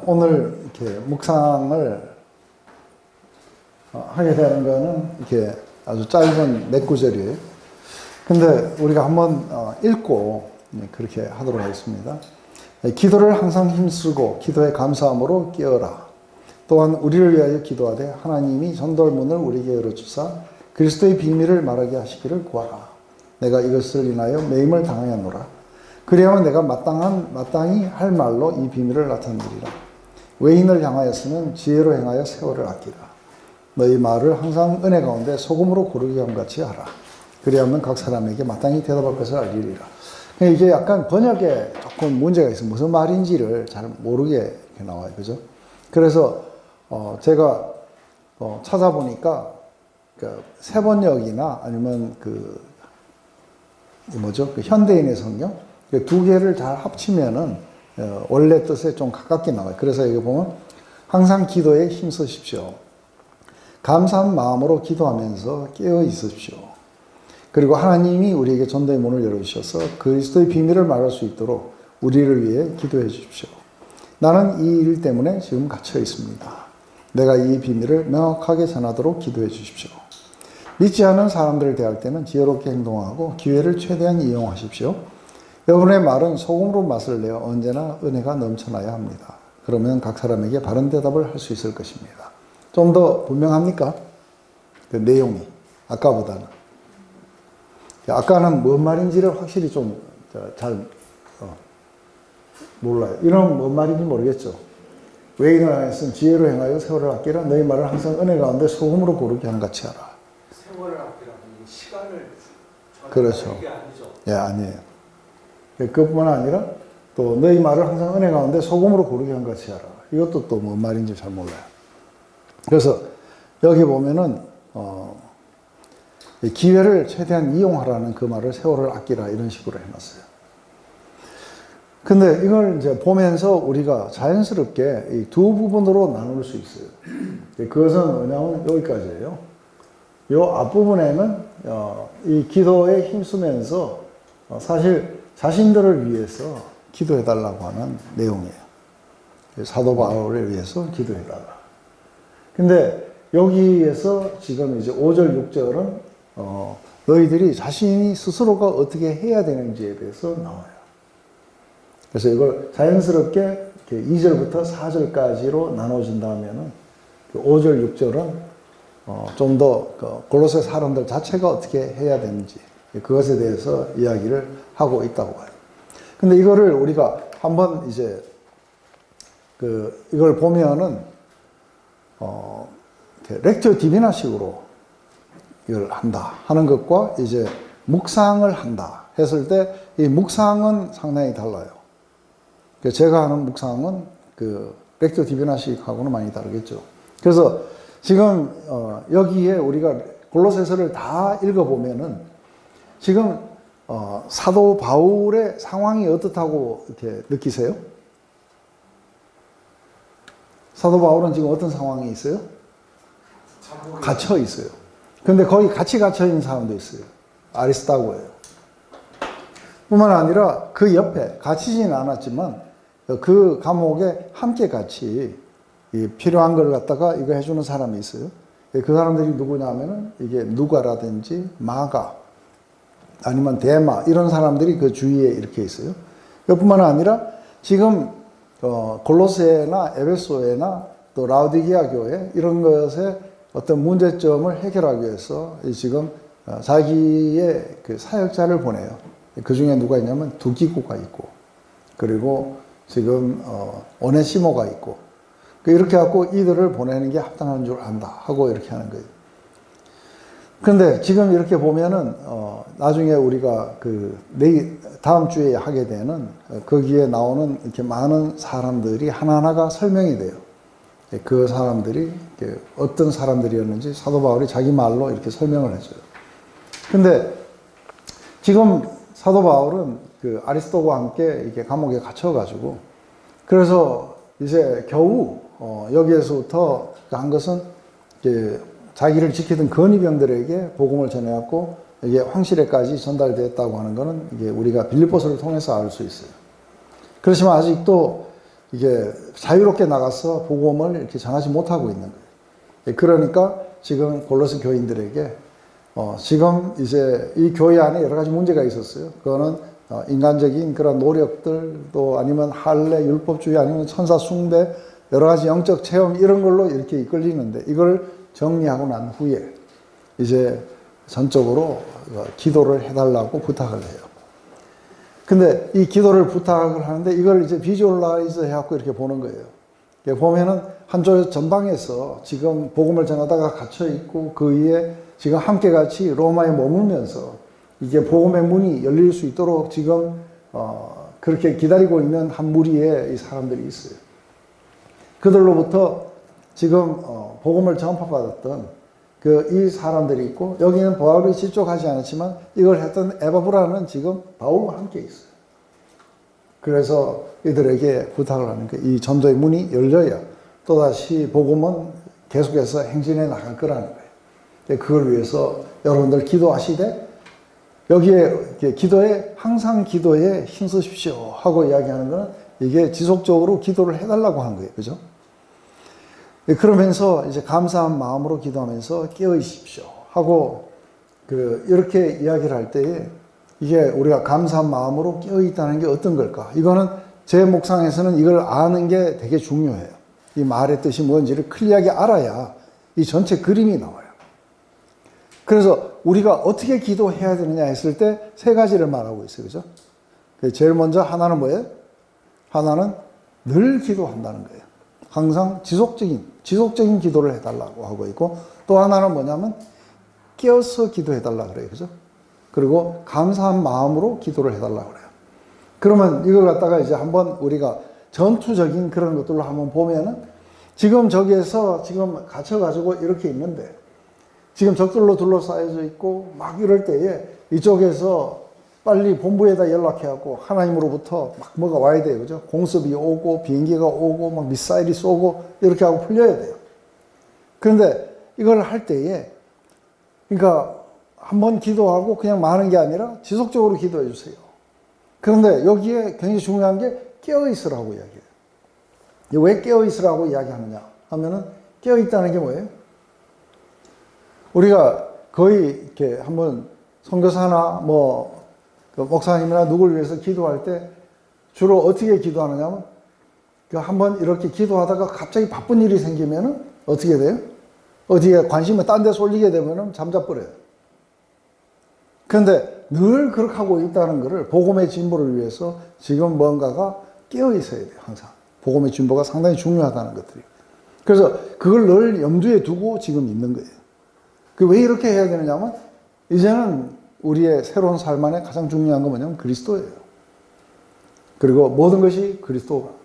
오늘 이렇게 묵상을 하게 되는 거는 이렇게 아주 짧은 몇 구절이에요. 근데 우리가 한번 읽고 그렇게 하도록 하겠습니다. 기도를 항상 힘쓰고 기도에 감사함으로 깨어라. 또한 우리를 위하여 기도하되 하나님이 전돌문을 우리에게 열어주사 그리스도의 비밀을 말하게 하시기를 구하라. 내가 이것을 인하여 매임을 당하였노라. 그리하면 내가 마땅히 할 말로 이 비밀을 나타내리라. 외인을 향하였으면 지혜로 행하여 세월을 아끼라. 너희 말을 항상 은혜 가운데 소금으로 고르게 함같이 하라. 그리하면 각 사람에게 마땅히 대답할 것을 알리리라. 이게 약간 번역에 조금 문제가 있어요. 무슨 말인지를 잘 모르게 이렇게 나와요. 그죠? 그래서 제가 찾아보니까 그 세번역이나 아니면 그 현대인의 성경 두 개를 잘 합치면은 원래 뜻에 좀 가깝게 나와요. 그래서 여기 보면 항상 기도에 힘쓰십시오. 감사한 마음으로 기도하면서 깨어 있으십시오. 그리고 하나님이 우리에게 전도의 문을 열어주셔서 그리스도의 비밀을 말할 수 있도록 우리를 위해 기도해 주십시오. 나는 이 일 때문에 지금 갇혀 있습니다. 내가 이 비밀을 명확하게 전하도록 기도해 주십시오. 믿지 않은 사람들을 대할 때는 지혜롭게 행동하고 기회를 최대한 이용하십시오. 여러분의 말은 소금으로 맛을 내어 언제나 은혜가 넘쳐나야 합니다. 그러면 각 사람에게 바른 대답을 할 수 있을 것입니다. 좀 더 분명합니까? 그 내용이 아까보다는. 아까는 뭔 말인지를 확실히 좀 잘 몰라요. 이런 뭔 말인지 모르겠죠. 외인을 향해서는 지혜로 행하여 세월을 아끼라. 너희 말을 항상 은혜 가운데 소금으로 고르게 함같이 하라. 세월을 아끼라. 시간을 그렇죠. 이게 아니죠. 예, 아니에요. 그것뿐만 아니라 또 너희 말을 항상 은혜 가운데 소금으로 고르게 함같이 하라. 이것도 또 뭔 말인지 잘 몰라요. 그래서 여기 보면은 기회를 최대한 이용하라는 그 말을 세월을 아끼라 이런 식으로 해놨어요. 근데 이걸 이제 보면서 우리가 자연스럽게 이 두 부분으로 나눌 수 있어요. 그것은 뭐냐면 여기까지예요. 요 앞부분에는 이 기도에 힘쓰면서 사실 자신들을 위해서 기도해 달라고 하는 내용이에요. 사도 바울을 위해서 기도해 달라. 근데 여기에서 지금 이제 5절, 6절은 너희들이 자신이 스스로가 어떻게 해야 되는지에 대해서 나와요. 그래서 이걸 자연스럽게 2절부터 4절까지로 나눠준다면은 5절, 6절은 좀 더 골로새 사람들 자체가 어떻게 해야 되는지 그것에 대해서 이야기를 하고 있다고 봐요. 근데 이거를 우리가 한번 이제 이걸 보면은 렉처 디비나식으로 이걸 한다 하는 것과 이제 묵상을 한다 했을 때 이 묵상은 상당히 달라요. 제가 하는 묵상은 그 렉처 디비나식하고는 많이 다르겠죠. 그래서 지금 여기에 우리가 골로새서를 다 읽어보면은 지금 사도 바울의 상황이 어떻다고 이렇게 느끼세요? 사도 바울은 지금 어떤 상황이 있어요? 갇혀 있어요. 근데 거기 같이 갇혀 있는 사람도 있어요. 아리스타고예요. 뿐만 아니라 그 옆에 갇히지는 않았지만 그 감옥에 함께 같이 필요한 걸 갖다가 이거 해주는 사람이 있어요. 그 사람들이 누구냐면은 이게 누가라든지 마가 아니면 데마 이런 사람들이 그 주위에 이렇게 있어요. 뿐만 아니라 지금 골로새나 에베소에나 또 라오디게아 교회 이런 것에 어떤 문제점을 해결하기 위해서 지금 자기의 그 사역자를 보내요. 그 중에 누가 있냐면 두기고가 있고 그리고 지금 오네시모가 있고 이렇게 갖고 이들을 보내는 게 합당한 줄 안다 하고 이렇게 하는 거예요. 그런데 지금 이렇게 보면은 나중에 우리가 다음 주에 하게 되는 거기에 나오는 이렇게 많은 사람들이 하나하나가 설명이 돼요. 그 사람들이 어떤 사람들이었는지 사도 바울이 자기 말로 이렇게 설명을 해줘요. 근데 지금 사도 바울은 그 아리스토와 함께 이렇게 감옥에 갇혀가지고 그래서 이제 겨우 여기에서부터 한 것은 자기를 지키던 건의병들에게 복음을 전해왔고 이게 황실에까지 전달됐다고 하는 것은 이게 우리가 빌립보서를 통해서 알 수 있어요. 그렇지만 아직도 이게 자유롭게 나가서 복음을 이렇게 전하지 못하고 있는 거예요. 그러니까 지금 골로새 교인들에게 지금 이제 이 교회 안에 여러 가지 문제가 있었어요. 그거는 인간적인 그런 노력들, 또 아니면 할례, 율법주의, 아니면 천사 숭배, 여러 가지 영적 체험 이런 걸로 이렇게 이끌리는데, 이걸 정리하고 난 후에 이제 전적으로 기도를 해달라고 부탁을 해요. 근데 이 기도를 부탁을 하는데 이걸 이제 비주얼라이즈 해갖고 이렇게 보는 거예요. 보면은 한쪽 전방에서 지금 복음을 전하다가 갇혀 있고, 그 위에 지금 함께 같이 로마에 머물면서 이게 복음의 문이 열릴 수 있도록 지금 그렇게 기다리고 있는 한 무리의 이 사람들이 있어요. 그들로부터 지금 복음을 전파받았던 이 사람들이 있고, 여기는 바울이 직접 하지 않았지만 이걸 했던 에바브라는 지금 바울과 함께 있어요. 그래서 이들에게 부탁을 하는 거예요. 이 전도의 문이 열려야 또다시 복음은 계속해서 행진해 나갈 거라는 거예요. 그걸 위해서 여러분들 기도하시되, 여기에 항상 기도에 힘쓰십시오 하고 이야기하는 거는 이게 지속적으로 기도를 해달라고 한 거예요. 그죠? 그러면서 이제 감사한 마음으로 기도하면서 깨어 있십시오 하고 이렇게 이야기를 할 때에, 이게 우리가 감사한 마음으로 깨어 있다는 게 어떤 걸까? 이거는 제 묵상에서는 이걸 아는 게 되게 중요해요. 이 말의 뜻이 뭔지를 클리어하게 알아야 이 전체 그림이 나와요. 그래서 우리가 어떻게 기도해야 되느냐 했을 때 세 가지를 말하고 있어요. 그죠? 제일 먼저 하나는 뭐예요? 하나는 늘 기도한다는 거예요. 항상 지속적인 기도를 해달라고 하고 있고, 또 하나는 뭐냐면 깨어서 기도해달라 그래요. 그죠? 그리고 감사한 마음으로 기도를 해달라 그래요. 그러면 이걸 갖다가 이제 한번 우리가 전투적인 그런 것들로 한번 보면은, 지금 저기에서 지금 갇혀가지고 이렇게 있는데, 지금 적들로 둘러싸여져 있고 막 이럴 때에 이쪽에서 빨리 본부에다 연락해갖고 하나님으로부터 막 뭐가 와야 돼요. 그죠? 공습이 오고 비행기가 오고 막 미사일이 쏘고 이렇게 하고 풀려야 돼요. 그런데 이걸 할 때에, 그러니까 한번 기도하고 그냥 마는 게 아니라 지속적으로 기도해 주세요. 그런데 여기에 굉장히 중요한 게 깨어 있으라고 이야기해요. 왜 깨어 있으라고 이야기하느냐 하면은, 깨어 있다는 게 뭐예요? 우리가 거의 이렇게 한번 선교사나 목사님이나 누구를 위해서 기도할 때 주로 어떻게 기도하느냐면, 한번 이렇게 기도하다가 갑자기 바쁜 일이 생기면은 어떻게 돼요? 어디에 관심을 딴 데 쏠리게 되면은 잠자버려요. 그런데 늘 그렇게 하고 있다는 것을, 복음의 진보를 위해서 지금 뭔가가 깨어 있어야 돼요. 항상 복음의 진보가 상당히 중요하다는 것들이. 그래서 그걸 늘 염두에 두고 지금 있는 거예요. 왜 이렇게 해야 되느냐면, 이제는 우리의 새로운 삶 안에 가장 중요한 건 뭐냐면 그리스도예요. 그리고 모든 것이 그리스도가 거예요.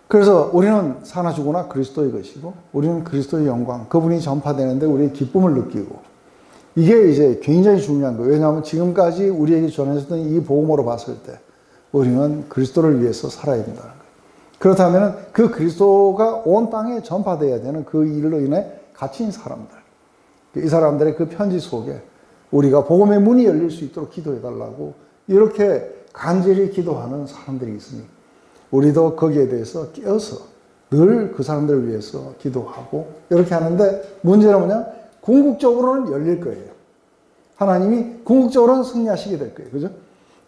그래서 우리는 사나 죽으나 그리스도의 것이고, 우리는 그리스도의 영광, 그분이 전파되는데 우리의 기쁨을 느끼고, 이게 이제 굉장히 중요한 거예요. 왜냐하면 지금까지 우리에게 전해졌던 이 복음으로 봤을 때 우리는 그리스도를 위해서 살아야 된다는 거예요. 그렇다면 그 그리스도가 온 땅에 전파되어야 되는 그 일로 인해 갇힌 사람들, 이 사람들의 그 편지 속에 우리가 복음의 문이 열릴 수 있도록 기도해달라고 이렇게 간절히 기도하는 사람들이 있으니, 우리도 거기에 대해서 깨어서 늘 그 사람들을 위해서 기도하고 이렇게 하는데, 문제는 뭐냐? 궁극적으로는 열릴 거예요. 하나님이 궁극적으로는 승리하시게 될 거예요. 그죠?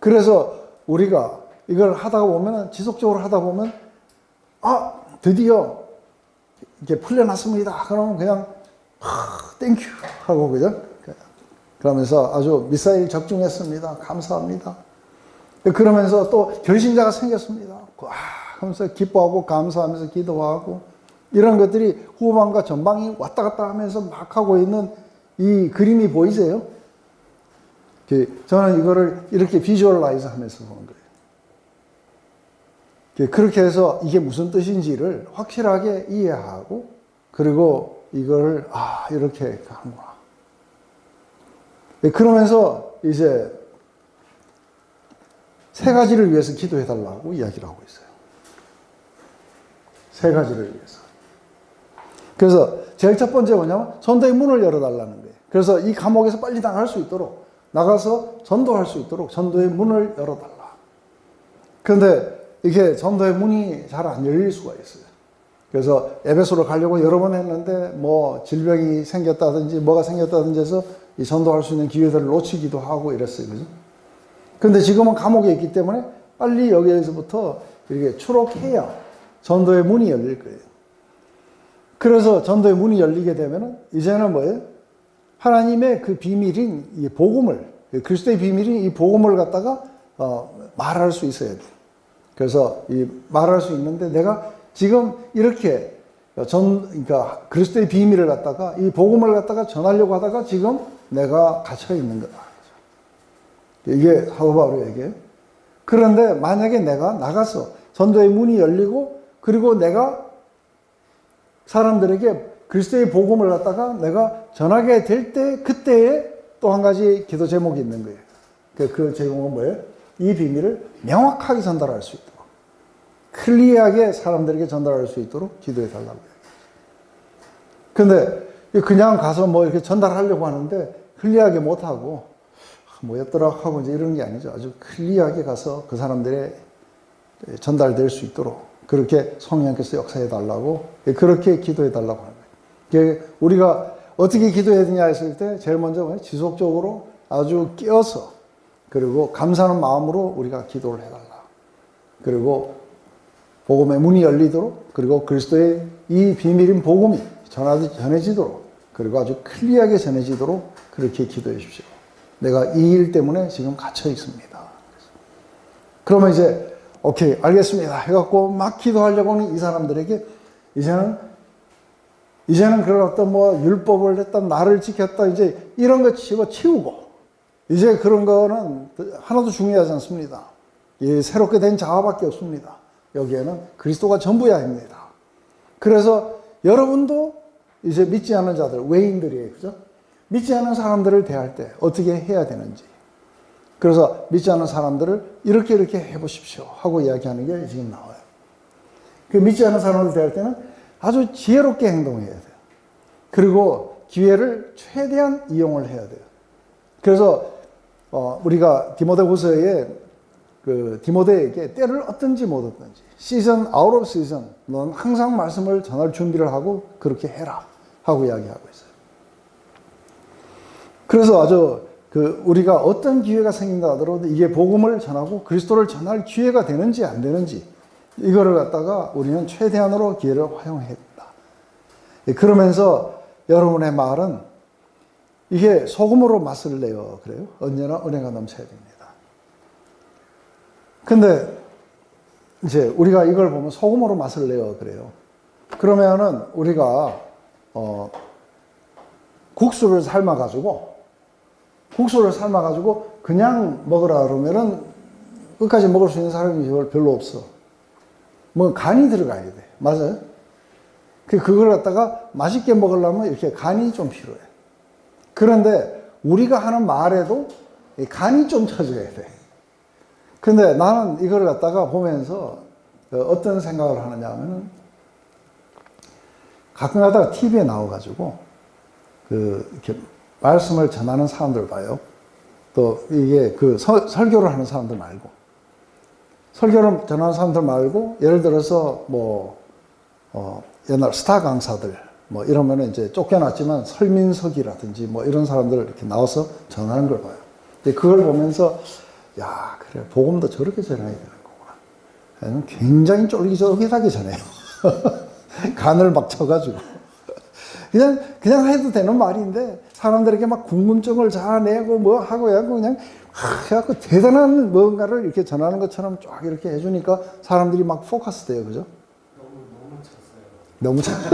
그래서 우리가 이걸 하다가 보면, 지속적으로 하다 보면, 드디어 이렇게 풀려났습니다. 그러면 그냥 땡큐 하고, 그죠? 그러면서 아주 미사일 적중했습니다. 감사합니다. 그러면서 또 결신자가 생겼습니다. 하면서 기뻐하고 감사하면서 기도하고, 이런 것들이 후방과 전방이 왔다 갔다 하면서 막 하고 있는 이 그림이 보이세요? 저는 이거를 이렇게 비주얼라이즈 하면서 보는 거예요. 그렇게 해서 이게 무슨 뜻인지를 확실하게 이해하고, 그리고 이거를 이렇게 하는구나. 그러면서 이제 세 가지를 위해서 기도해달라고 이야기를 하고 있어요. 세 가지를 위해서. 그래서 제일 첫 번째 뭐냐면 전도의 문을 열어달라는 거예요. 그래서 이 감옥에서 빨리 나갈 수 있도록, 나가서 전도할 수 있도록 전도의 문을 열어달라. 그런데 이게 전도의 문이 잘 안 열릴 수가 있어요. 그래서 에베소로 가려고 여러 번 했는데 뭐 질병이 생겼다든지 뭐가 생겼다든지 해서 이 전도할 수 있는 기회들을 놓치기도 하고 이랬어요. 그죠? 근데 지금은 감옥에 있기 때문에 빨리 여기에서부터 이렇게 추록해야 전도의 문이 열릴 거예요. 그래서 전도의 문이 열리게 되면은 이제는 뭐예요? 하나님의 그 비밀인 이 복음을, 그리스도의 비밀인 이 복음을 갖다가 말할 수 있어야 돼요. 그래서 이 말할 수 있는데 내가 지금 이렇게 그러니까 그리스도의 비밀을 갖다가 이 복음을 갖다가 전하려고 하다가 지금 내가 갇혀 있는 거다. 이게 사도 바울의 얘기예요. 그런데 만약에 내가 나가서 전도의 문이 열리고 그리고 내가 사람들에게 그리스도의 복음을 갖다가 내가 전하게 될 때 그때에 또 한 가지 기도 제목이 있는 거예요. 그 제목은 뭐예요? 이 비밀을 명확하게 전달할 수 있도록 클리어하게 사람들에게 전달할 수 있도록 기도해 달라고 해요. 근데 그냥 가서 뭐 이렇게 전달하려고 하는데 클리어하게 못하고 뭐였더라 하고 이제 이런 게 아니죠. 아주 클리어하게 가서 그 사람들의 전달될 수 있도록 그렇게 성령께서 역사해 달라고 그렇게 기도해 달라고 하는 거예요. 우리가 어떻게 기도해야 되냐 했을 때 제일 먼저 지속적으로 아주 끼어서 그리고 감사하는 마음으로 우리가 기도를 해달라. 그리고 복음의 문이 열리도록 그리고 그리스도의 이 비밀인 복음이 전해지도록 그리고 아주 클리어하게 전해지도록 그렇게 기도해 주십시오. 내가 이 일 때문에 지금 갇혀 있습니다. 그러면 이제 오케이 알겠습니다 해갖고 막 기도하려고 하는 이 사람들에게 이제는 그런 어떤 뭐 율법을 했다 나를 지켰다 이제 이런 거 치우고 이제 그런 거는 하나도 중요하지 않습니다. 이 새롭게 된 자아밖에 없습니다. 여기에는 그리스도가 전부야 합니다. 그래서 여러분도 이제 믿지 않는 자들 외인들이에요. 그죠? 믿지 않는 사람들을 대할 때 어떻게 해야 되는지 그래서 믿지 않는 사람들을 이렇게 해보십시오 하고 이야기하는 게 지금 나와요. 그 믿지 않는 사람을 대할 때는 아주 지혜롭게 행동해야 돼요. 그리고 기회를 최대한 이용을 해야 돼요. 그래서 우리가 디모데후서에 그 디모데에게 때를 얻든지 못 얻든지 시즌 아웃 오브 시즌 넌 항상 말씀을 전할 준비를 하고 그렇게 해라 하고 이야기하고 있어요. 그래서 아주 우리가 어떤 기회가 생긴다 하더라도 이게 복음을 전하고 그리스도를 전할 기회가 되는지 안 되는지 이거를 갖다가 우리는 최대한으로 기회를 활용해야 된다. 그러면서 여러분의 말은 이게 소금으로 맛을 내요. 그래요. 언제나 은혜가 넘쳐야 됩니다. 근데 이제 우리가 이걸 보면 소금으로 맛을 내요. 그래요. 그러면은 우리가 국수를 삶아가지고 그냥 먹으라 그러면은 끝까지 먹을 수 있는 사람이 별로 없어. 뭐 간이 들어가야 돼. 맞아요? 그걸 갖다가 맛있게 먹으려면 이렇게 간이 좀 필요해. 그런데 우리가 하는 말에도 간이 좀 쳐져야 돼. 근데 나는 이걸 갖다가 보면서 어떤 생각을 하느냐 하면은 가끔 가다가 TV에 나와가지고 이렇게 말씀을 전하는 사람들 봐요. 또 이게 설교를 하는 사람들 말고. 설교를 전하는 사람들 말고, 예를 들어서 옛날 스타 강사들, 이러면은 이제 쫓겨났지만 설민석이라든지 이런 사람들 이렇게 나와서 전하는 걸 봐요. 근데 그걸 보면서, 야, 그래, 복음도 저렇게 전해야 되는 거구나. 굉장히 쫄깃쫄깃하게 전해요. 간을 막 쳐가지고. 그냥 해도 되는 말인데, 사람들에게 막 궁금증을 자아내고 하고 해갖고 그냥, 해갖고 대단한 뭔가를 이렇게 전하는 것처럼 쫙 이렇게 해주니까 사람들이 막 포커스 돼요. 그죠? 너무 쳤어요.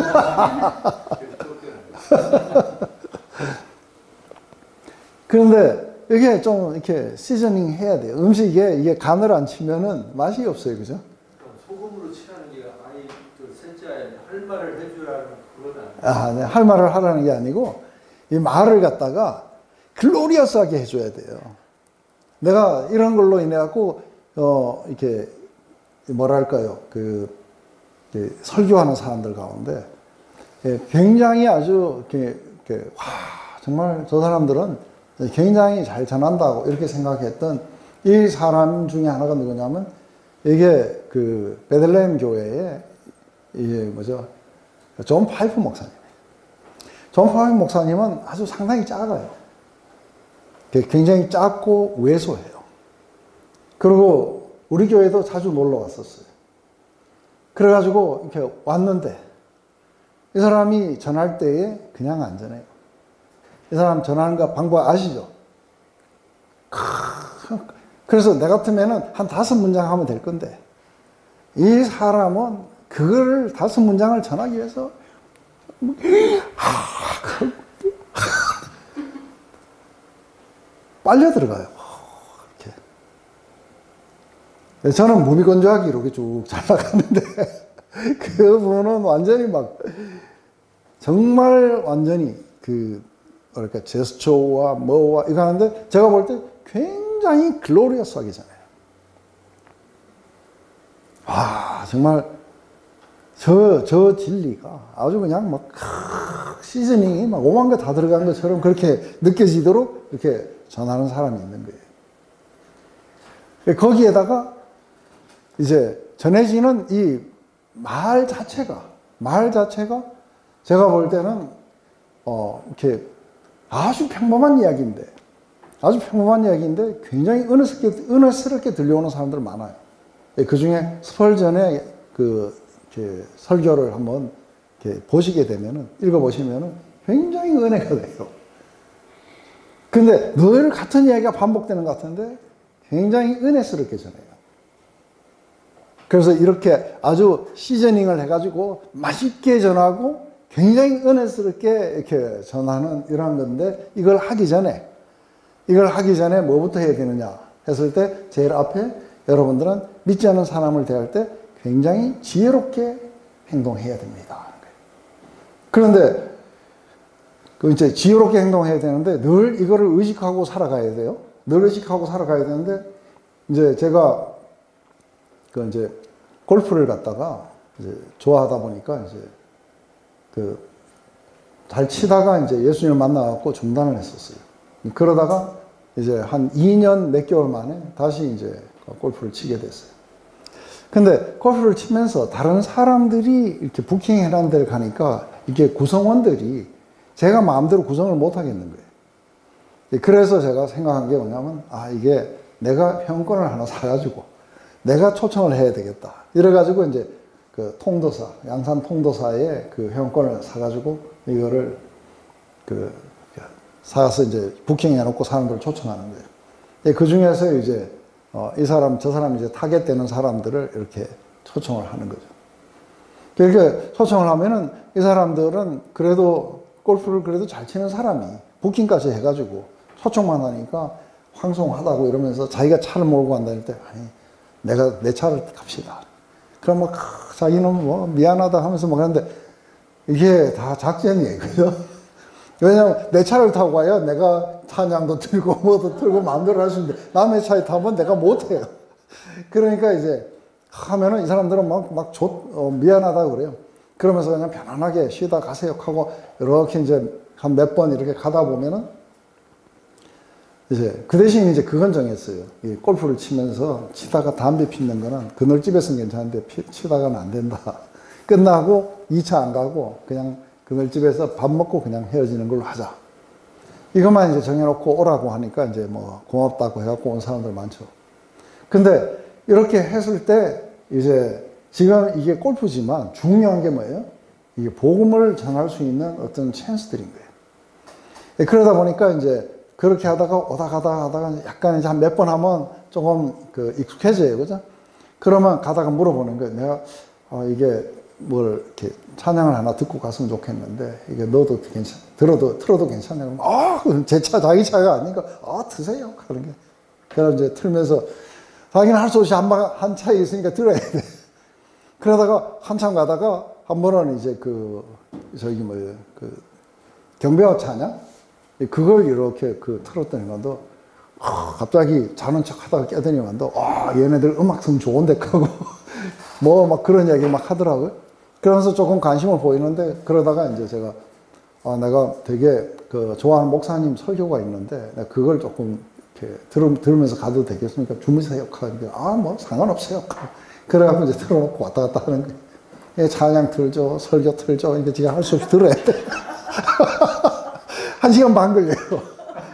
그런데 이게 좀 이렇게 시즈닝 해야 돼요. 음식에 이게 간을 안 치면은 맛이 없어요. 그죠? 소금으로 취하는 게 아니 셋째 할 말을 해주라는 그건 네. 할 말을 하라는 게 아니고 이 말을 갖다가 글로리어스하게 해줘야 돼요. 내가 이런 걸로 인해 갖고 이렇게 뭐랄까요 설교하는 사람들 가운데 굉장히 아주 와 정말 저 사람들은 굉장히 잘 전한다고 이렇게 생각했던 이 사람 중에 하나가 누구냐면 이게 그 베들레헴 교회에 이게 뭐죠? 존 파이프 목사님. 존 파이프 목사님은 아주 상당히 작아요. 굉장히 작고 왜소해요. 그리고 우리 교회도 자주 놀러 왔었어요. 그래가지고 이렇게 왔는데 이 사람이 전할 때에 그냥 안 전해요. 이 사람 전하는 거 방법 아시죠? 그래서 내 같으면은 한 5문장 하면 될 건데 이 사람은 그걸 5문장을 전하기 위해서 빨려 들어가요. 이렇게. 저는 무미건조하게 이렇게 쭉 잘 나가는데 그분은 완전히 막 정말 완전히 그 그러니까 제스처와 뭐와 이거 하는데 제가 볼 때 굉장히 글로리어스하게 전해요. 정말 저 진리가 아주 그냥 막 시즈닝이 막 오만 개 다 들어간 것처럼 그렇게 느껴지도록 이렇게 전하는 사람이 있는 거예요. 거기에다가 이제 전해지는 이 말 자체가 제가 볼 때는 이렇게 아주 평범한 이야기인데 굉장히 은혜스럽게 들려오는 사람들 많아요. 그 중에 스펄전의 이렇게 설교를 한번 이렇게 보시게 되면은, 읽어보시면은 굉장히 은혜가 돼요. 근데 늘 같은 이야기가 반복되는 것 같은데 굉장히 은혜스럽게 전해요. 그래서 이렇게 아주 시저닝을 해가지고 맛있게 전하고 굉장히 은혜스럽게 이렇게 전하는 이런 건데 이걸 하기 전에 뭐부터 해야 되느냐 했을 때 제일 앞에 여러분들은 믿지 않는 사람을 대할 때 굉장히 지혜롭게 행동해야 됩니다. 그런데 이제 지혜롭게 행동해야 되는데 늘 이거를 의식하고 살아가야 돼요. 늘 의식하고 살아가야 되는데 이제 제가 이제 골프를 갖다가 이제 좋아하다 보니까 이제 잘 치다가 이제 예수님을 만나갖고 중단을 했었어요. 그러다가 이제 한 2년 몇 개월 만에 다시 이제 골프를 치게 됐어요. 근데 골프를 치면서 다른 사람들이 이렇게 부킹해놓은 데를 가니까 이게 구성원들이 제가 마음대로 구성을 못 하겠는 거예요. 그래서 제가 생각한 게 뭐냐면, 이게 내가 회원권을 하나 사가지고 내가 초청을 해야 되겠다. 이래가지고 이제 통도사, 양산 통도사에 회원권을 사가지고 이거를 사서 이제 부킹해놓고 사람들을 초청하는 거예요. 그 중에서 이제 이 사람, 저 사람 이제 타겟되는 사람들을 이렇게 초청을 하는 거죠. 이렇게 초청을 하면은 이 사람들은 그래도 골프를 그래도 잘 치는 사람이 부킹까지 해가지고 초청만 하니까 황송하다고 이러면서 자기가 차를 몰고 간다닐 때, 내가 내 차를 갑시다. 그럼 뭐 자기는 뭐 미안하다 하면서 뭐 하는데 이게 다 작전이에요. 그죠? 왜냐면 내 차를 타고 가야 내가 찬양도 들고 뭐도 들고 마음대로 할 수 있는데 남의 차에 타면 내가 못해요. 그러니까 이제 하면은 이 사람들은 미안하다고 그래요. 그러면서 그냥 편안하게 쉬다 가세요 하고 이렇게 이제 한 몇 번 이렇게 가다 보면은 이제 그 대신 이제 그건 정했어요. 이 골프를 치다가 담배 피는 거는 그늘집에서는 괜찮은데 치다가는 안 된다. 끝나고 2차 안 가고 그냥 그늘집에서 밥 먹고 그냥 헤어지는 걸로 하자. 이것만 이제 정해놓고 오라고 하니까 이제 뭐 고맙다고 해갖고 온 사람들 많죠. 근데 이렇게 했을 때 이제 지금 이게 골프지만 중요한 게 뭐예요? 이게 복음을 전할 수 있는 어떤 찬스들인 거예요. 그러다 보니까 이제 그렇게 하다가 오다 가다 하다가 약간 이제 한 몇 번 하면 조금 익숙해져요. 그죠? 그러면 가다가 물어보는 거예요. 내가, 이게 뭘 이렇게 찬양을 하나 듣고 갔으면 좋겠는데, 이게 너도 틀어도 괜찮냐? 그러면, 제 차, 자기 차가 아니니까, 드세요. 그런 게. 그래서 이제 틀면서, 자기는 할 수 없이 한 차에 있으니까 들어야 돼. 그러다가 한참 가다가 한 번은 이제 경배와 찬양? 그걸 이렇게 틀었더니만도, 갑자기 자는 척 하다가 깨더니만도, 얘네들 음악성 좋은데 하고, 뭐 막 그런 얘기 막 하더라고요. 그러면서 조금 관심을 보이는데, 그러다가 이제 제가, 내가 되게 좋아하는 목사님 설교가 있는데, 내가 그걸 조금 이렇게 들으면서 가도 되겠습니까? 주무세요. 뭐 상관없어요. 그래가지고 이제 틀어놓고 왔다 갔다 하는 거예요. 예, 찬양 틀죠, 설교 틀죠. 이게 제가 할 수 없이 들어야 돼. 1시간 반 걸려요.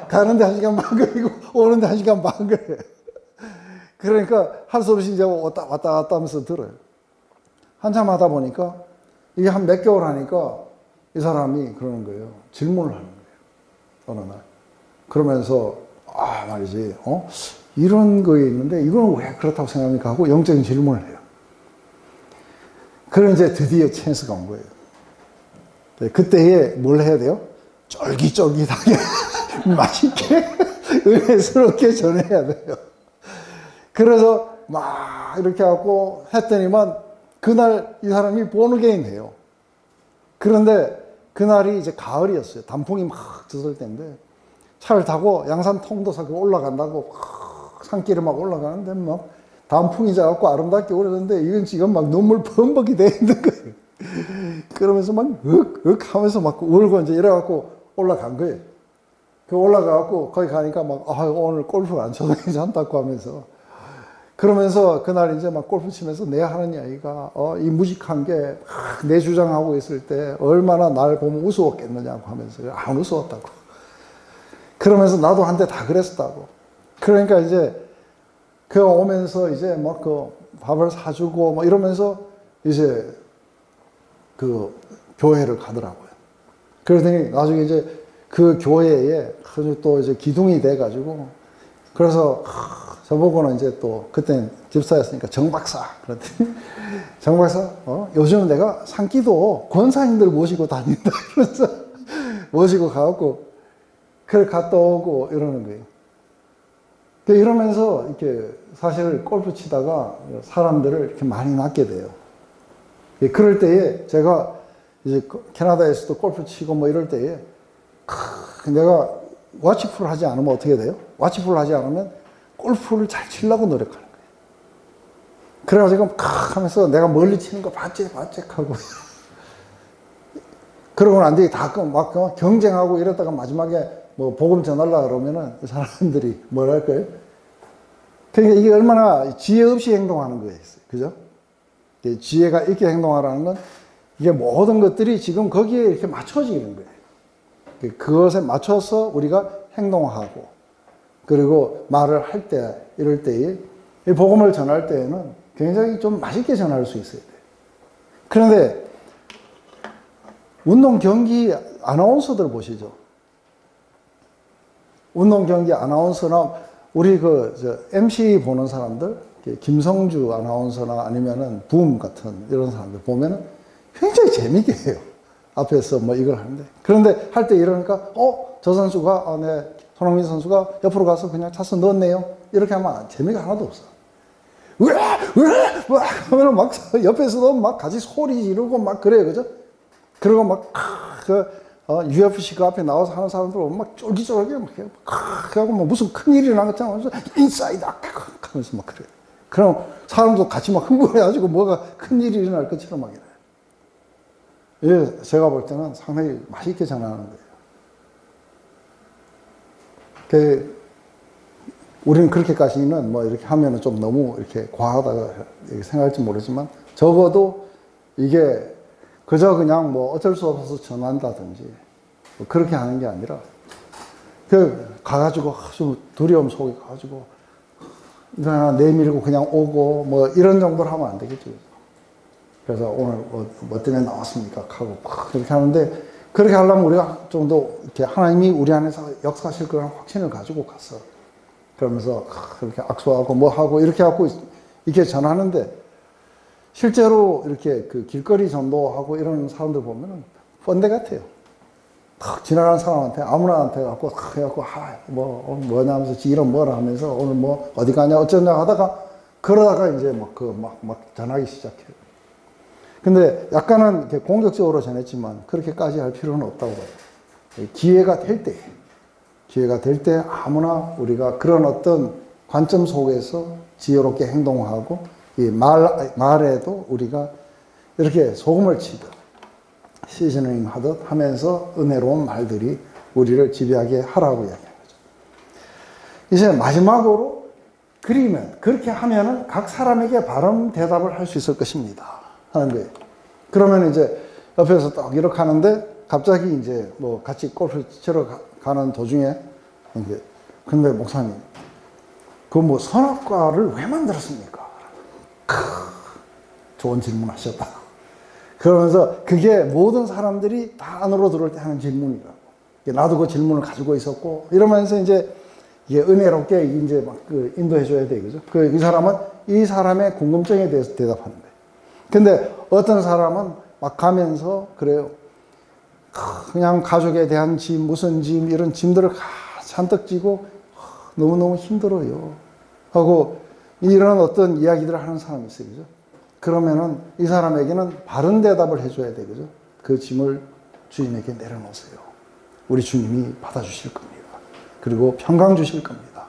가는데 1시간 반 걸리고, 오는데 1시간 반 걸려요. 그러니까 할 수 없이 이제 왔다 갔다 하면서 들어요. 한참 하다 보니까, 이게 한 몇 개월 하니까 이 사람이 그러는 거예요. 질문을 하는 거예요. 어느 날. 그러면서, 말이지, 이런 거에 있는데, 이건 왜 그렇다고 생각합니까? 하고 영적인 질문을 해요. 그럼 이제 드디어 찬스가 온 거예요. 그때에 뭘 해야 돼요? 쫄깃쫄깃하게, 맛있게, 은혜스럽게 전해야 돼요. 그래서 막 이렇게 하고 했더니만, 그날 이 사람이 보너게인 해요. 그런데 그날이 이제 가을이었어요. 단풍이 막 젖을 때인데, 차를 타고 양산 통도사 올라간다고 산길을 막 올라가는데 막 단풍이 자갖고 아름답게 오르는데 이건 지금 막 눈물 범벅이 돼 있는 거예요. 그러면서 막 하면서 막 울고 이제 이래갖고 올라간 거예요. 그 올라가갖고 거기 가니까 막 오늘 골프 안 쳐도 괜찮다고 하면서 그러면서 그날 이제 막 골프 치면서 내 하는 이야기가 이 무식한 게 내 주장하고 있을 때 얼마나 날 보면 우스웠겠느냐고 하면서 안 우스웠다고. 그러면서 나도 한때 다 그랬었다고. 그러니까 이제 그 오면서 이제 막 그 밥을 사주고 뭐 이러면서 이제 그 교회를 가더라고요. 그러더니 나중에 이제 그 교회에 또 이제 기둥이 돼가지고 그래서 저보고는 이제 또 그때는 집사였으니까 정박사 그랬더니 정박사 요즘 내가 산기도 권사님들 모시고 다닌다 이러면서 모시고 가갖고 그걸 갔다 오고 이러는 거예요. 이러면서 이렇게 사실 골프 치다가 사람들을 이렇게 많이 낳게 돼요. 그럴 때에 제가 이제 캐나다에서도 골프 치고 뭐 이럴 때에 내가 와치풀 하지 않으면 어떻게 돼요? 와치풀 하지 않으면 골프를 잘 치려고 노력하는 거예요. 그래가지고 하면서 내가 멀리 치는 거 바짝 하고 그러고 난 뒤에 다 막 경쟁하고 이러다가 마지막에 뭐 복음 전하려고 그러면은 사람들이 뭐라 할까요? 그러니까 이게 얼마나 지혜 없이 행동하는 거예요. 그죠? 지혜가 있게 행동하라는 건 이게 모든 것들이 지금 거기에 이렇게 맞춰지는 거예요. 그것에 맞춰서 우리가 행동하고 그리고 말을 할 때, 이럴 때에 이 복음을 전할 때에는 굉장히 좀 맛있게 전할 수 있어야 돼요. 그런데 운동 경기 아나운서들 보시죠. 운동 경기 아나운서나 우리 MC 보는 사람들, 김성주 아나운서나 아니면은 붐 같은 이런 사람들 보면은 굉장히 재밌게 해요. 앞에서 뭐 이걸 하는데. 그런데 할 때 이러니까, 저 선수가, 손흥민 선수가 옆으로 가서 그냥 차서 넣었네요. 이렇게 하면 재미가 하나도 없어. 하면은 막 옆에서도 막 같이 소리 지르고 막 그래요. 그죠? 그리고 막, UFC 그 앞에 나와서 하는 사람들 보면 막 쫄깃쫄깃 막 해요. 그래갖고 뭐 무슨 큰일이 난 것처럼 하면서 인사이드 하면서 막 그래요. 그럼 사람도 같이 막 흥분해가지고 뭐가 큰일이 일어날 것처럼 막 이래요. 예, 제가 볼 때는 상당히 맛있게 전하는 거예요. 우리는 그렇게까지는 뭐 이렇게 하면은 좀 너무 이렇게 과하다고 생각할지 모르지만 적어도 이게 그저 그냥 뭐 어쩔 수 없어서 전한다든지 뭐 그렇게 하는 게 아니라 가가지고 아주 두려움 속에 가가지고 그냥 내밀고 그냥 오고 뭐 이런 정도로 하면 안 되겠죠. 그래서 오늘 뭐 때문에 나왔습니까? 하고 그렇게 하는데 그렇게 하려면 우리가 좀 더 이렇게 하나님이 우리 안에서 역사하실 거라는 확신을 가지고 갔어. 그러면서 그렇게 악수하고 뭐 하고 이렇게 하고 이렇게 전하는데 실제로 이렇게 그 길거리 전도하고 이런 사람들 보면은 펀대 같아요. 탁 지나가는 사람한테 아무나한테 갖고 해갖고 뭐냐 하면서 이름 뭐라 하면서 오늘 뭐 어디 가냐 어쩌냐 하다가 그러다가 이제 막 전하기 시작해요. 근데 약간은 이렇게 공격적으로 전했지만 그렇게까지 할 필요는 없다고 봐요. 기회가 될 때 아무나 우리가 그런 어떤 관점 속에서 지혜롭게 행동하고 이 말에도 우리가 이렇게 소금을 치듯 시즈닝 하듯 하면서 은혜로운 말들이 우리를 지배하게 하라고 이야기하는 거죠. 이제 마지막으로 그리면, 그렇게 하면은 각 사람에게 바른 대답을 할 수 있을 것입니다. 하는 거예요. 그러면 이제 옆에서 딱 이렇게 하는데 갑자기 이제 뭐 같이 골프 치러 가는 도중에 이제 근데 목사님, 그 뭐 선악과를 왜 만들었습니까? 좋은 질문 하셨다. 그러면서 그게 모든 사람들이 다 안으로 들어올 때 하는 질문이라고. 나도 그 질문을 가지고 있었고, 이러면서 이제 이게 은혜롭게 이제 막 그 인도해줘야 돼, 그죠? 이 사람은 이 사람의 궁금증에 대해서 대답하는 거예요. 근데 어떤 사람은 막 가면서 그래요. 그냥 가족에 대한 짐, 무슨 짐, 이런 짐들을 잔뜩 지고 너무너무 힘들어요. 하고 이런 어떤 이야기들을 하는 사람이 있어요, 그죠? 그러면은 이 사람에게는 바른 대답을 해줘야 돼, 그죠? 그 짐을 주님에게 내려놓으세요. 우리 주님이 받아주실 겁니다. 그리고 평강 주실 겁니다.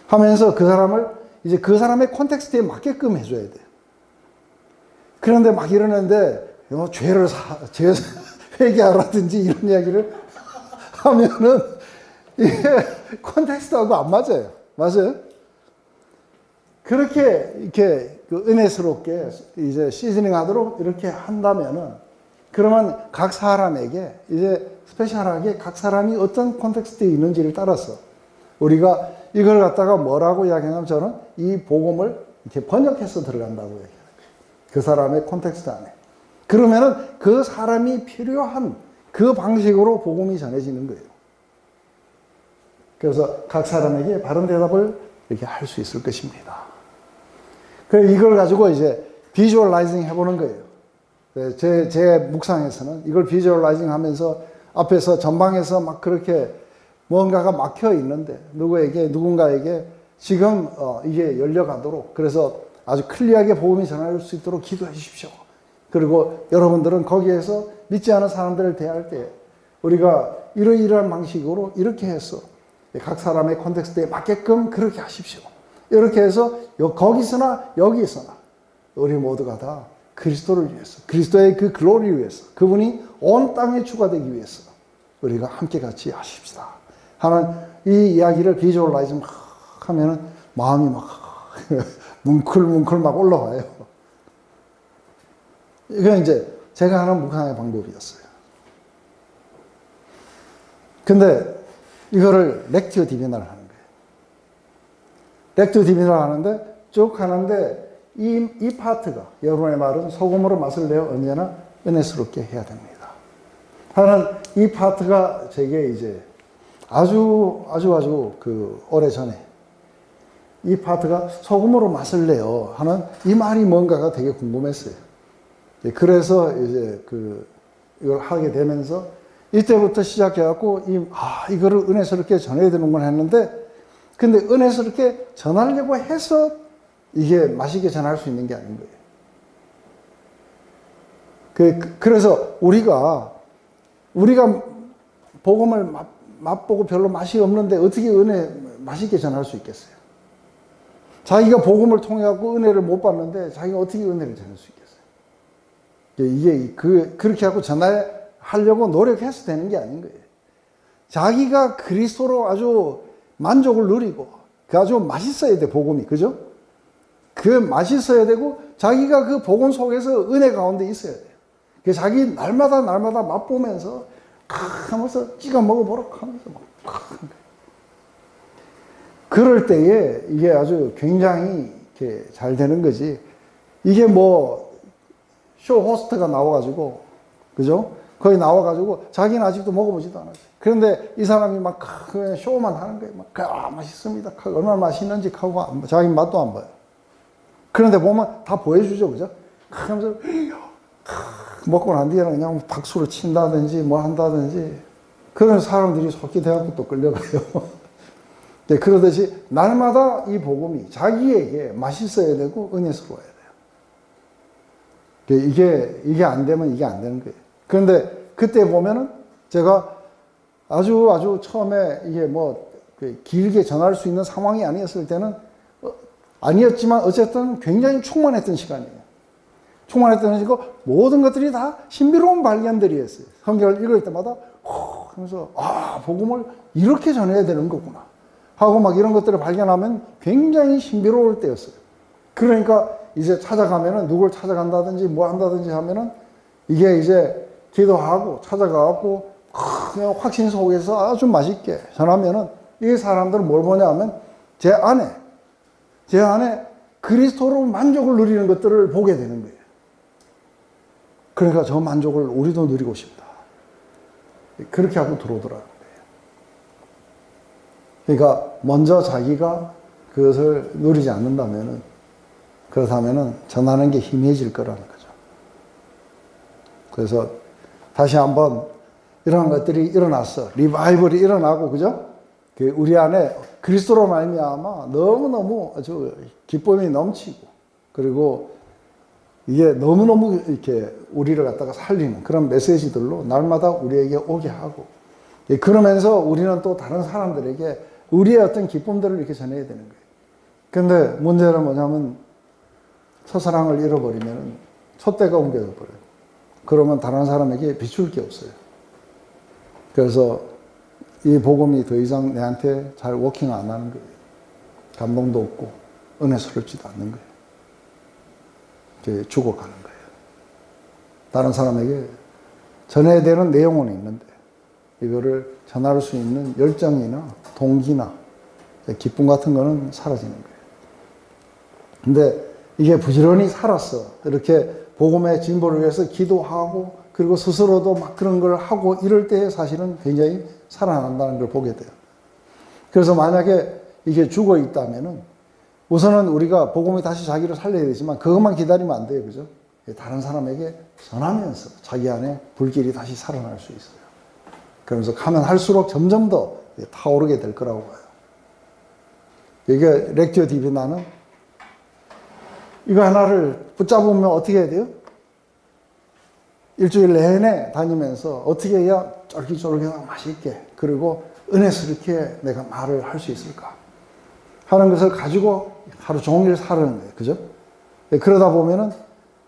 하면서 그 사람을 이제 그 사람의 콘텍스트에 맞게끔 해줘야 돼요. 그런데 막 이러는데 죄 회개하라든지 이런 이야기를 하면은 이게 콘텍스트하고 안 맞아요. 맞아요? 그렇게 이렇게 은혜스럽게 이제 시즈닝 하도록 이렇게 한다면은 그러면 각 사람에게 이제 스페셜하게 각 사람이 어떤 콘텍스트에 있는지를 따라서 우리가 이걸 갖다가 뭐라고 이야기하냐면 저는 이 복음을 이렇게 번역해서 들어간다고 얘기해요. 그 사람의 콘텍스트 안에. 그러면은 그 사람이 필요한 그 방식으로 복음이 전해지는 거예요. 그래서 각 사람에게 바른 대답을 이렇게 할 수 있을 것입니다. 그래서 이걸 가지고 이제 비주얼라이징 해보는 거예요. 제 묵상에서는 이걸 비주얼라이징 하면서 앞에서 전방에서 막 그렇게 뭔가가 막혀 있는데 누군가에게 지금 이게 열려가도록 그래서 아주 클리어하게 복음이 전할 수 있도록 기도해 주십시오. 그리고 여러분들은 거기에서 믿지 않은 사람들을 대할 때 우리가 이러이러한 방식으로 이렇게 해서 각 사람의 콘텍스트에 맞게끔 그렇게 하십시오. 이렇게 해서 거기서나 여기서나 우리 모두가 다 그리스도를 위해서, 그리스도의 그 글로리를 위해서, 그분이 온 땅에 추가되기 위해서 우리가 함께 같이 하십시다 하는 이 이야기를 비주얼라이징 막 하면은 마음이 막 뭉클뭉클 막 올라와요. 이건 이제 제가 하는 묵상의 방법이었어요. 근데 이거를 렉티오 디비나를 하는 거예요. 렉티오 디비나를 하는데 쭉 하는데 이 파트가 여러분의 말은 소금으로 맛을 내어 언제나 은혜스럽게 해야 됩니다. 하는 이 파트가 제게 이제 아주 그 오래 전에 이 파트가 소금으로 맛을 내어 하는 이 말이 뭔가가 되게 궁금했어요. 그래서 이제 이걸 하게 되면서 이때부터 시작해갖고 이거를 은혜스럽게 전해야 되는구나 했는데 근데 은혜스럽게 전하려고 해서 이게 맛있게 전할 수 있는 게 아닌 거예요. 그래서 우리가 복음을 맛보고 별로 맛이 없는데 어떻게 맛있게 전할 수 있겠어요? 자기가 복음을 통해 갖고 은혜를 못 받는데 자기가 어떻게 은혜를 전할 수 있겠어요? 이게 그렇게 하고 전하려고 노력해서 되는 게 아닌 거예요. 자기가 그리스도로 아주 만족을 누리고 아주 맛있어야 돼, 복음이. 그죠? 그 맛있어야 되고 자기가 그 복음 속에서 은혜 가운데 있어야 돼요. 그래서 자기 날마다 맛보면서 하면서 찍어 먹어보라 하면서 막 그럴 때에 이게 아주 굉장히 이렇게 잘 되는 거지. 이게 뭐 쇼 호스트가 나와가지고 그죠? 거기 나와가지고 자기는 아직도 먹어보지도 않았어요. 그런데 이 사람이 막 그냥 쇼만 하는 거예요. 막 맛있습니다. 얼마나 맛있는지 하고 자기 맛도 안 봐요. 그런데 보면 다 보여주죠, 그죠? 하면서 먹고 난 뒤에는 그냥 박수를 친다든지 뭐 한다든지 그런 사람들이 속기 돼갖고 또 끌려가요. 네, 그러듯이 날마다 이 복음이 자기에게 맛있어야 되고 은혜스러워야 돼요. 이게 안 되면 이게 안 되는 거예요. 그런데 그때 보면은 제가 아주 처음에 이게 뭐 길게 전할 수 있는 상황이 아니었을 때는 아니었지만 어쨌든 굉장히 충만했던 시간이에요. 충만했던 시간 모든 것들이 다 신비로운 발견들이었어요. 성경을 읽을 때마다 하면서 복음을 이렇게 전해야 되는 거구나. 하고 막 이런 것들을 발견하면 굉장히 신비로울 때였어요. 그러니까 이제 찾아가면은 누굴 찾아간다든지 뭐 한다든지 하면은 이게 이제 기도하고 찾아가고 그냥 확신 속에서 아주 맛있게 전하면은 이 사람들은 뭘 보냐 하면 제 안에 그리스도로 만족을 누리는 것들을 보게 되는 거예요. 그러니까 저 만족을 우리도 누리고 싶다. 그렇게 하고 들어오더라는 거예요. 그러니까 먼저 자기가 그것을 누리지 않는다면은, 그렇다면은 전하는 게 희미해질 거라는 거죠. 그래서 다시 한번 이런 것들이 일어났어. 리바이벌이 일어나고, 그죠? 우리 안에 그리스도로 말미암아 너무너무 아주 기쁨이 넘치고, 그리고 이게 너무너무 이렇게 우리를 갖다가 살리는 그런 메시지들로 날마다 우리에게 오게 하고, 그러면서 우리는 또 다른 사람들에게 우리의 어떤 기쁨들을 이렇게 전해야 되는 거예요. 근데 문제는 뭐냐면 첫사랑을 잃어버리면 촛대가 옮겨져 버려요. 그러면 다른 사람에게 비출 게 없어요. 그래서 이 복음이 더 이상 내한테 잘 워킹 안 하는 거예요. 감동도 없고 은혜스럽지도 않는 거예요. 죽어가는 거예요. 다른 사람에게 전해야 되는 내용은 있는데 이거를 전할 수 있는 열정이나 동기나 기쁨 같은 거는 사라지는 거예요. 근데 이게 부지런히 살았어. 이렇게 복음의 진보를 위해서 기도하고 그리고 스스로도 막 그런 걸 하고 이럴 때 사실은 굉장히 살아난다는 걸 보게 돼요. 그래서 만약에 이게 죽어 있다면은 우선은 우리가 복음이 다시 자기를 살려야 되지만 그것만 기다리면 안 돼요. 그죠? 다른 사람에게 전하면서 자기 안에 불길이 다시 살아날 수 있어요. 그러면서 가면 할수록 점점 더 타오르게 될 거라고 봐요. 이게 렉티오 디비나는 이거 하나를 붙잡으면 어떻게 해야 돼요? 일주일 내내 다니면서 어떻게 해야 쫄깃쫄깃하고 맛있게 그리고 은혜스럽게 내가 말을 할 수 있을까 하는 것을 가지고 하루 종일 사는 거예요. 그죠? 그러다 보면은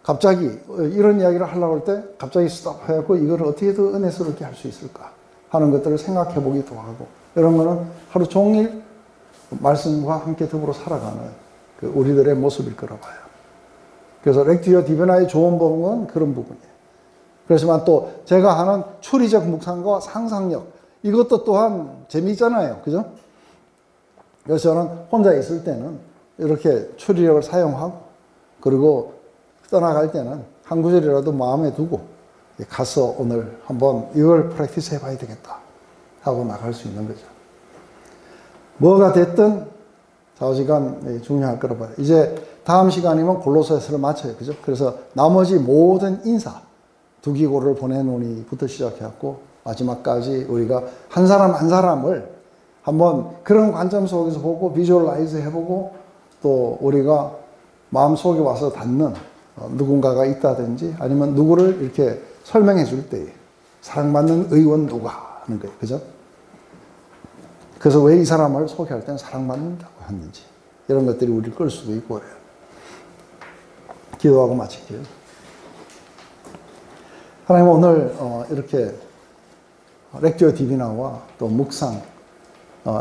갑자기 이런 이야기를 하려고 할 때 갑자기 스톱해갖고 이걸 어떻게 더 은혜스럽게 할 수 있을까 하는 것들을 생각해 보기도 하고, 이런 거는 하루 종일 말씀과 함께 더불어 살아가는 우리들의 모습일 거라 봐요. 그래서 렉티오 디비나의 좋은 부분은 그런 부분이에요. 그렇지만 또 제가 하는 추리적 묵상과 상상력, 이것도 또한 재미있잖아요. 그죠? 그래서 저는 혼자 있을 때는 이렇게 추리력을 사용하고, 그리고 떠나갈 때는 한 구절이라도 마음에 두고 가서 오늘 한번 이걸 프랙티스 해봐야 되겠다 하고 나갈 수 있는 거죠. 뭐가 됐든 좌우지간 중요할 거라 봐요. 이제 다음 시간이면 골로새서를 마쳐요. 그죠? 그래서 나머지 모든 인사, 두기고를 보내노니부터 시작해갖고 마지막까지 우리가 한 사람 한 사람을 한번 그런 관점 속에서 보고 비주얼라이즈 해보고, 또 우리가 마음속에 와서 닿는 누군가가 있다든지 아니면 누구를 이렇게 설명해 줄 때 사랑받는 의원 누가 하는 거예요. 그죠? 그래서 왜 이 사람을 소개할 때는 사랑받는다고 했는지 이런 것들이 우리를 끌 수도 있고 그래요. 기도하고 마칠게요. 하나님, 오늘 이렇게 렉티오 디비나와 또 묵상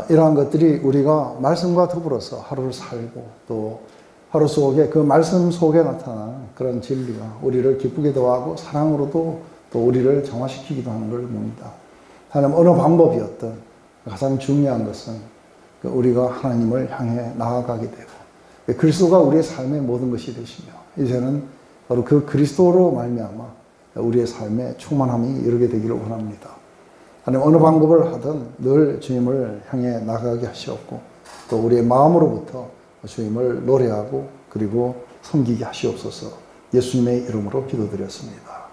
이러한 것들이 우리가 말씀과 더불어서 하루를 살고 또 하루 속에 그 말씀 속에 나타나는 그런 진리가 우리를 기쁘기도 하고 사랑으로도 또 우리를 정화시키기도 하는 걸 봅니다. 하나님, 어느 방법이었든 가장 중요한 것은 우리가 하나님을 향해 나아가게 되고 그리스도가 우리의 삶의 모든 것이 되시며 이제는 바로 그 그리스도로 말미암아 우리의 삶에 충만함이 이루게 되기를 원합니다. 하나님, 어느 방법을 하든 늘 주님을 향해 나가게 하시옵고 또 우리의 마음으로부터 주님을 노래하고 그리고 섬기게 하시옵소서. 예수님의 이름으로 기도드렸습니다.